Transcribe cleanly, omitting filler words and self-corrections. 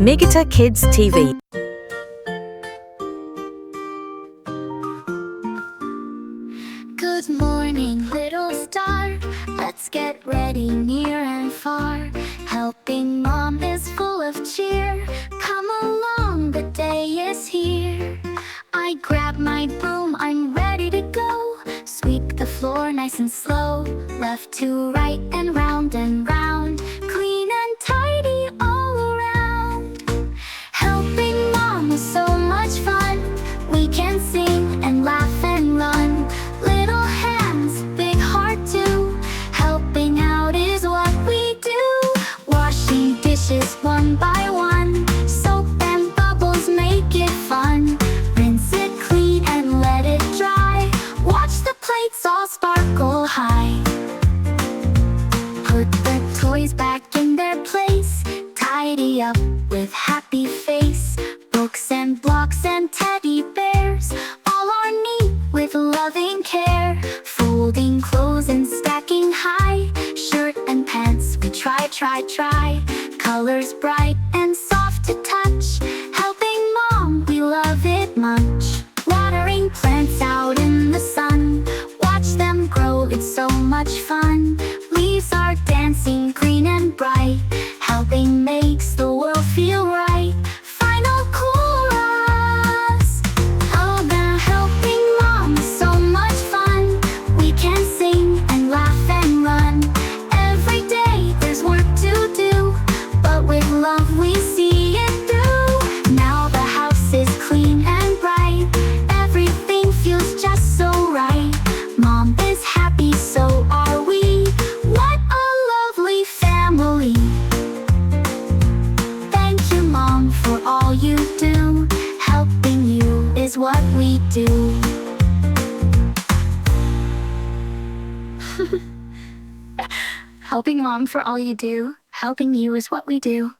MiGiTa Kids TV. Good morning, little star. Let's get ready near and far. Helping mom is full of cheer. Come along, the day is here. I grab my broom, I'm ready to go. Sweep the floor nice and slow. Left to right and round and round. Clean and tidy all around. Helping mom is so much fun. We can sing and laugh and run. Little hands, big heart too. Helping out is what we do. Washing dishes one by one. Soap and bubbles make it fun. Rinse it clean and let it dry. Watch the plates all sparkle high. Put the toys back in their place. Tidy up with happy face. Books and blocks and teddy bears, all are neat with loving care. Folding clothes and stacking high. Shirt and pants we try. Colors bright and soft to touch. Helping mom, we love it much. Watering plants out in the sun. Watch them grow, it's so much fun. Leaves are dancing green and bright. Helping makes the world feel right. Final chorus. Oh, the helping mom is so much fun. We can sing and laugh and run. Every day there's work to do, but with love we see it through. Now the house is clean and bright. Everything feels just so right. Mom is happy, so are we. What a lovely family. Thank you, Mom, for all you do. Helping you is what we do. Helping Mom for all you do. Helping you is what we do.